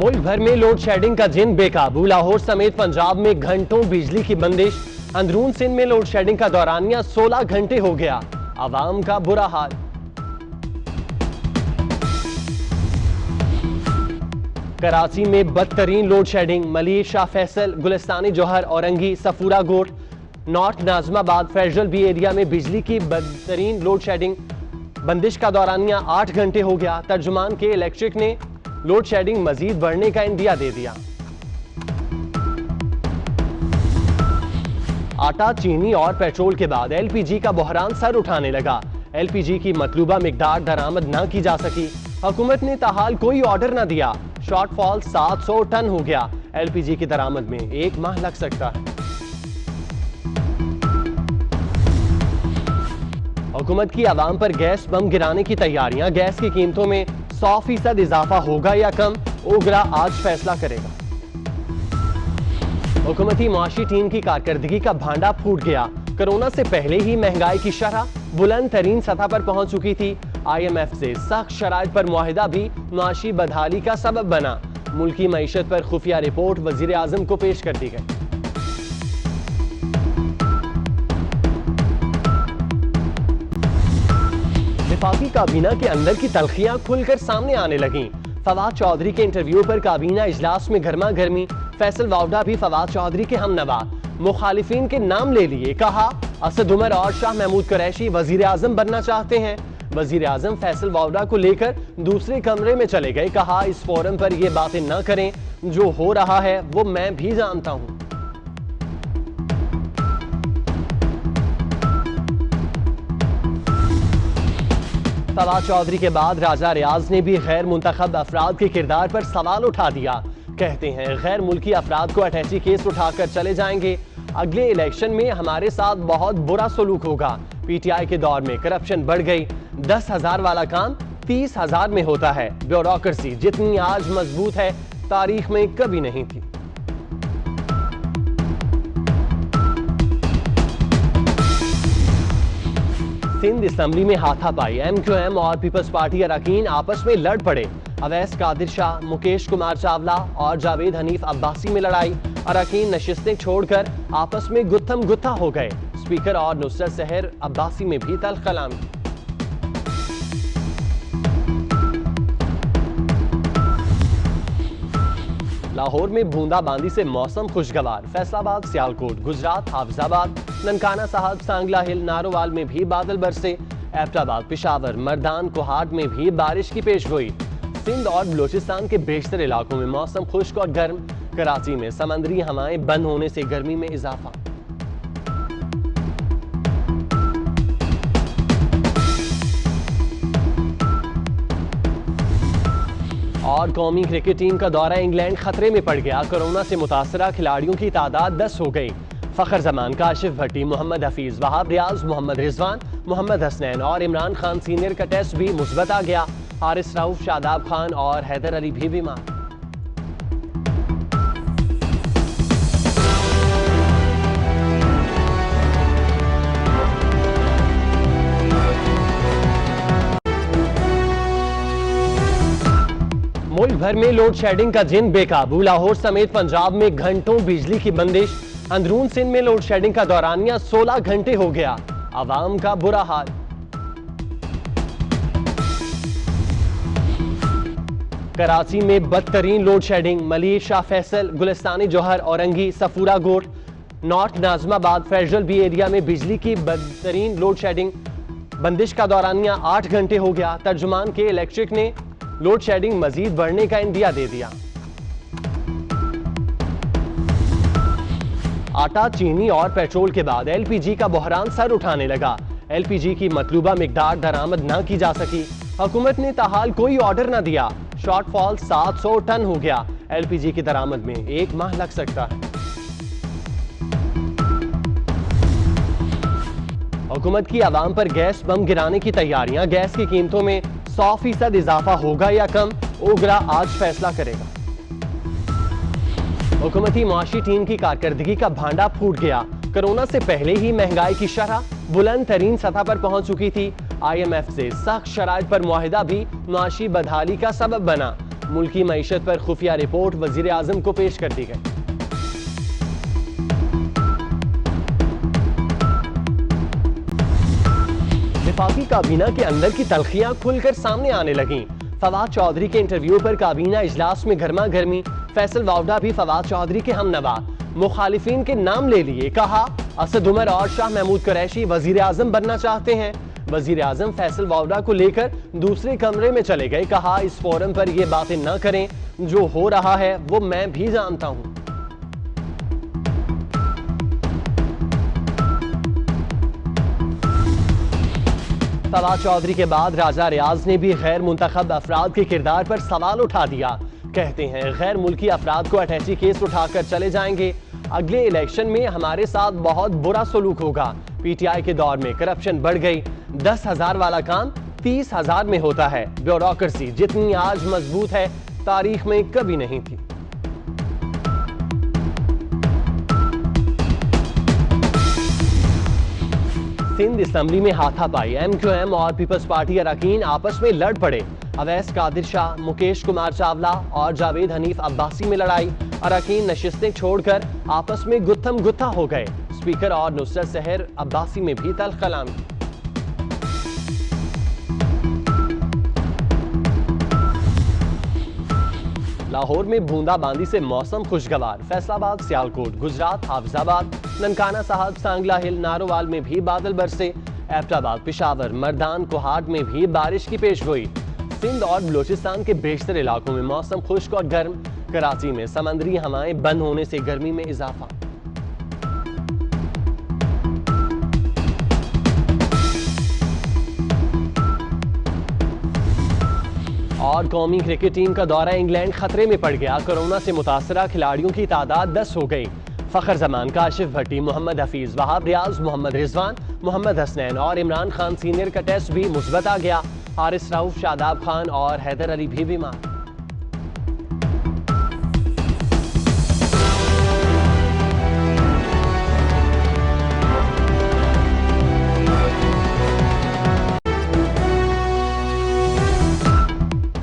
मुल्क भर में लोड शेडिंग का जिन बेकाबू। लाहौर समेत पंजाब में घंटों बिजली की बंदिश। अंदरून सिंध में लोड शेडिंग का दौरानिया 16 घंटे हो गया। आवाम का बुरा हाल। कराची में बदतरीन load shedding. Malir, Shah Faisal, Gulistan-e Jauhar, Orangi, Safoora Goth, north Nazimabad, federal B area में बिजली की बदतरीन लोड शेडिंग। बंदिश का दौरानिया 8 घंटे हो गया। तर्जुमान के इलेक्ट्रिक ने लोड शेडिंग मजीद बढ़ने का इंदिया दे दिया। आटा, चीनी और पेट्रोल के बाद एलपीजी का बहरान सर उठाने लगा। एलपीजी की मतलूबा मिकदार दरामद न की जा सकी। हुकूमत ने ताहाल कोई ऑर्डर न दिया। शॉर्टफॉल 700 टन हो गया। एलपीजी की दरामद में 1 माह लग सकता है। हुकूमत की आवाम पर गैस बम गिराने की तैयारियां। गैस की कीमतों में 100% इजाफा होगा या कम, ओगरा आज फैसला करेगा। हुकूमती मुआशी टीम की कारकर्दगी का भांडा फूट गया। कोरोना से पहले ही महंगाई की शरह बुलंद तरीन सतह पर पहुंच चुकी थी। IMF से सख्त शराइत पर मुआहिदा भी मुआशी बदहाली का सबब बना। मुल्की मईशत पर खुफिया रिपोर्ट वजीर आजम को पेश कर दी गई। वफाकी काबीना के अंदर की तलखियां खुलकर सामने आने लगी। फवाद चौधरी के इंटरव्यू पर काबीना इजलास में गर्मा गर्मी। फैसल वावडा भी फवाद चौधरी के हमनवा। मुखालिफिन के नाम ले लिए। कहा असद उमर और शाह महमूद कुरैशी वजीर आजम बनना चाहते हैं। वजीर आजम फैसल वावडा को लेकर दूसरे कमरे में चले गए। कहा इस फोरम पर यह बातें न करें, जो हो रहा है वो मैं भी जानता हूं। फवाद चौधरी के बाद राजा रियाज ने भी गैर मुंतखब अफराद के किरदार पर सवाल उठा दिया। कहते हैं गैर मुल्की अफराद को अटैची केस उठाकर चले जाएंगे। अगले इलेक्शन में हमारे साथ बहुत बुरा सलूक होगा। PTI के दौर में करप्शन बढ़ गई। 10,000 वाला काम 30,000 में होता है। ब्यूरोक्रेसी जितनी आज मजबूत है, तारीख में कभी नहीं थी। सिंध असेंबली में हाथापाई। MQM और पीपल्स पार्टी अरकान आपस में लड़ पड़े। अवैस कादिर शाह, मुकेश कुमार चावला और जावेद हनीफ अब्बासी में लड़ाई। अरकान नशिस्तें छोड़कर आपस में गुत्थम गुत्था हो गए। स्पीकर और नुसरत सहर अब्बासी में भी तल्ख कलामी। लाहौर में बूंदाबांदी से मौसम खुशगवार। फैसलाबाद, सियालकोट, गुजरात, हाफिजाबाद, ननकाना साहब, सांगला हिल, नारोवाल में भी बादल बरसे। एबटाबाद, पेशावर, मर्दान, कोहाट में भी बारिश की पेशगोई। सिंध और बलोचिस्तान के बेशतर इलाकों में मौसम खुश्क और गर्म। कराची में समंदरी हवाएं बंद होने से गर्मी में इजाफा। और कौमी क्रिकेट टीम का दौरा इंग्लैंड खतरे में पड़ गया। कोरोना से मुतासरा खिलाड़ियों की तादाद 10 हो गई। फखर जमान, काशिफ भट्टी, मोहम्मद हफीज, वहाब रियाज, मोहम्मद रिजवान, मोहम्मद हसनैन और इमरान खान सीनियर का टेस्ट भी मुस्बत आ गया। हारिस रऊफ, शादाब खान और हैदर अली भी बीमार। मुल्क भर में लोड शेडिंग का जिन बेकाबू। लाहौर समेत पंजाब में घंटों बिजली की बंदिश। अंदरून सिंध में लोड शेडिंग का दौरानिया 16 घंटे हो गया। आवाम का बुरा हाल। कराची में बदतरीन load shedding. Malir, Shah Faisal, Gulistan-e Jauhar, Orangi, Safoora Goth, north Nazimabad, federal B area में बिजली की बदतरीन लोड शेडिंग। बंदिश का दौरानिया 8 घंटे हो गया। तर्जुमान के इलेक्ट्रिक ने लोड शेडिंग मजीद बढ़ने का इंदिया दे दिया। आटा, चीनी और पेट्रोल के बाद एलपीजी का बहरान सर उठाने लगा। एलपीजी की मतलूबा मिकदार दरामद न की जा सकी। हुकूमत ने ताहाल कोई ऑर्डर न दिया। शॉर्टफॉल 700 टन हो गया। एलपीजी की दरामद में 1 माह लग सकता है। हुकूमत की आवाम पर गैस बम गिराने की तैयारियां। गैस की कीमतों में 100% इजाफा होगा या कम, ओगरा आज फैसला करेगा। हुकूमती मुआशी टीम की कारकर्दगी का भांडा फूट गया। कोरोना से पहले ही महंगाई की शरह बुलंद तरीन सतह पर पहुंच चुकी थी। IMF से सख्त शराइत पर मुआहिदा भी मुआशी बदहाली का सबब बना। मुल्की मईशत पर खुफिया रिपोर्ट वजीर आजम को पेश कर दी गई। वफाकी काबीना के अंदर की तलखियां खुलकर सामने आने लगीं। फवाद चौधरी के इंटरव्यू पर काबीना इजलास में गर्मा गर्मी। फैसल वावडा भी फवाद चौधरी के हमनवा। मुखालिफिन के नाम ले लिए, कहा असद उमर और शाह महमूद कुरैशी वजीर आजम बनना चाहते हैं। वजीर आजम फैसल वावडा को लेकर दूसरे कमरे में चले गए, कहा इस फोरम पर ये बातें न करें, जो हो रहा है वो मैं भी जानता हूं। फवाद चौधरी के बाद राजा रियाज ने भी गैर मुंतखब अफराद के किरदार पर सवाल उठा दिया। कहते हैं गैर मुल्की अफराद को अटैची केस उठाकर चले जाएंगे। अगले इलेक्शन में हमारे साथ बहुत बुरा सलूक होगा। पीटीआई के दौर में करप्शन बढ़ गई। 10,000 वाला काम 30,000 में होता है। ब्यूरोक्रेसी जितनी आज मजबूत है तारीख में कभी नहीं थी। सिंध असेंबली में हाथापाई। MQM और पीपल्स पार्टी अरकान आपस में लड़ पड़े। अवैस कादिर शाह, मुकेश कुमार चावला और जावेद हनीफ अब्बासी में लड़ाई। अरकान नशिस्तें छोड़कर आपस में गुत्थम गुत्था हो गए। स्पीकर और नुसरत सहर अब्बासी में भी तल्ख कलामी। लाहौर में बूंदाबांदी से मौसम खुशगवार। फैसलाबाद, सियालकोट, गुजरात, हाफिजाबाद, ननकाना साहब, सांगला हिल, नारोवाल में भी बादल बरसे। एबटाबाद, पिशावर, मर्दान, कोहाट में भी बारिश की पेशगोई। सिंध और बलोचिस्तान के बेशतर इलाकों में मौसम खुश्क और गर्म। कराची में समंदरी हवाएं बंद होने से गर्मी में इजाफा। और कौमी क्रिकेट टीम का दौरा इंग्लैंड खतरे में पड़ गया। कोरोना से मुतासरा खिलाड़ियों की तादाद 10 हो गई। फखर जमान, काशिफ भट्टी, मोहम्मद हफीज, वहाब रियाज, मोहम्मद रिजवान, मोहम्मद हसनैन और इमरान खान सीनियर का टेस्ट भी मुस्बत आ गया। हारिस रऊफ, शादाब खान और हैदर अली भी बीमार।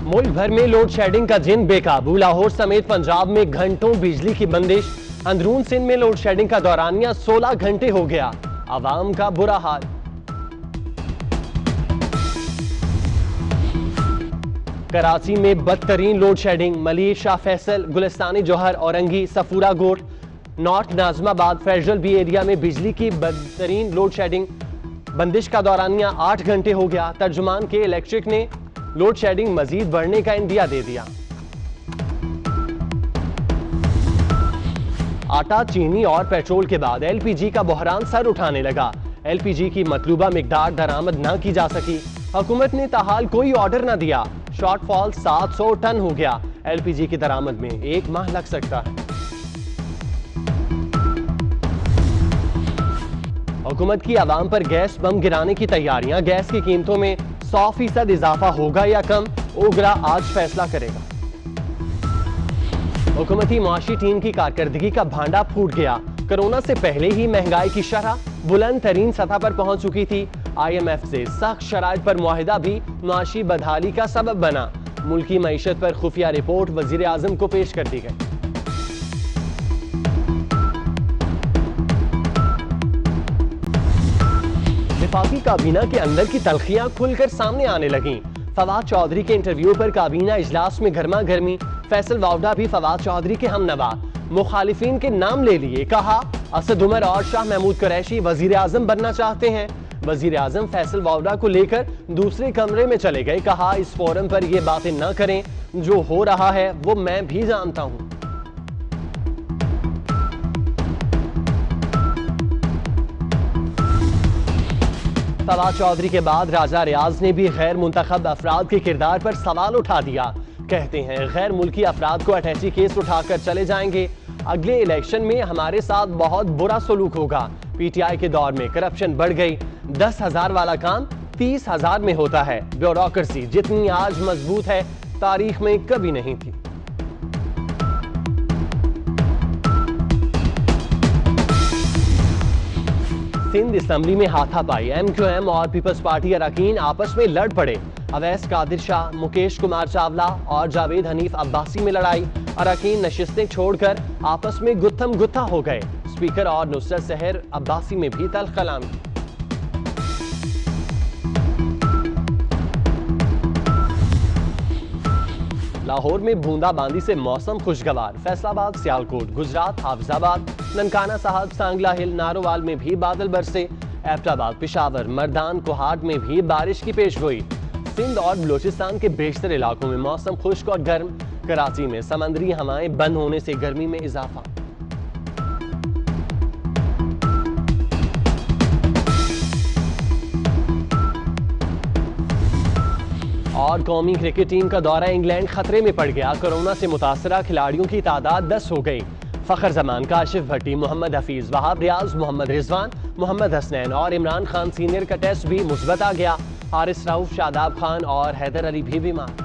मुल्क भर में लोड शेडिंग का जिन बेकाबू। लाहौर समेत पंजाब में घंटों बिजली की बंदिश। अंदरून सिंध में लोड शेडिंग का दौरानिया 16 घंटे हो गया। आवाम का बुरा हाल। कराची में बदतरीन load shedding. Malir, Shah Faisal, Gulistan-e Jauhar, Orangi, Safoora Goth, north Nazimabad, federal B area में बिजली की बदतरीन लोड शेडिंग। बंदिश का दौरानिया 8 घंटे हो गया। तर्जुमान के इलेक्ट्रिक ने लोड शेडिंग मजीद बढ़ने का इंदिया दे दिया। आटा, चीनी और पेट्रोल के बाद LPG का बहरान सर उठाने लगा। LPG की मतलूबा मिकदार दरामद न की जा सकी। हुकूमत ने ताहाल कोई ऑर्डर न दिया। शॉर्टफॉल 700 टन हो गया। LPG की दरामद में 1 माह लग सकता है। हुकूमत की आवाम पर गैस बम गिराने की तैयारियां। गैस की कीमतों में 100% इजाफा होगा या कम, ओगरा आज फैसला करेगा। हुकूमती मुआशी टीम की कारकर्दगी का भांडा फूट गया। कोरोना से पहले ही महंगाई की शरह बुलंद तरीन सतह पर पहुंच चुकी थी। IMF से सख्त शराइत पर मुआहिदा भी मुआशी बदहाली का सबब बना। मुल्की मईशत पर खुफिया रिपोर्ट वजीर आजम को पेश कर दी गई। वफाकी काबीना के अंदर की तलखियां खुलकर सामने आने लगीं। फवाद चौधरी के इंटरव्यू पर काबीना इजलास में गर्मा गर्मी। फैसल वावडा भी फवाद चौधरी के हमनवा। मुखालिफिन के नाम ले लिए, कहा असद उमर और शाह महमूद कुरैशी वजीर आजम बनना चाहते हैं। वजीर आजम फैसल वावडा को लेकर दूसरे कमरे में चले गए, कहा इस फोरम पर ये बातें न करें, जो हो रहा है वो मैं भी जानता हूं। फवाद चौधरी के बाद राजा रियाज ने भी गैर मुंतखब अफराद के किरदार पर सवाल उठा दिया। कहते हैं गैर मुल्की अफराद को अटैची केस उठाकर चले जाएंगे। अगले इलेक्शन में हमारे साथ बहुत बुरा सलूक होगा। पीटीआई के दौर में करप्शन बढ़ गई। 10,000 वाला काम 30,000 में होता है। ब्यूरोक्रेसी जितनी आज मजबूत है तारीख में कभी नहीं थी। सिंध असेंबली में हाथापाई। MQM और पीपल्स पार्टी अरकान आपस में लड़ पड़े। अवैस कादिर शाह, मुकेश कुमार चावला और जावेद हनीफ अब्बासी में लड़ाई। अरकान नशिस्तें छोड़कर आपस में गुत्थम गुत्था हो गए। स्पीकर और नुसरत सहर अब्बासी में भी तल्ख कलामी। लाहौर में बूंदाबांदी से मौसम खुशगवार। फैसलाबाद, सियालकोट, गुजरात, हाफिजाबाद, ननकाना साहब, सांगला हिल, नारोवाल में भी बादल बरसे। एबटाबाद, पिशावर, मर्दान, कोहाट में भी बारिश की पेशगोई। सिंध और बलोचिस्तान के बेशतर इलाकों में मौसम खुश्क और गर्म। कराची में समंदरी हवाएं बंद होने से गर्मी में इजाफा। और कौमी क्रिकेट टीम का दौरा इंग्लैंड खतरे में पड़ गया। कोरोना से मुतासरा खिलाड़ियों की तादाद 10 हो गई। फखर जमान, काशिफ भट्टी, मोहम्मद हफीज, वहाब रियाज, मोहम्मद रिजवान, मोहम्मद हसनैन और इमरान खान सीनियर का टेस्ट भी मुस्बत आ गया। हारिस रऊफ, शादाब खान और हैदर अली भी बीमार।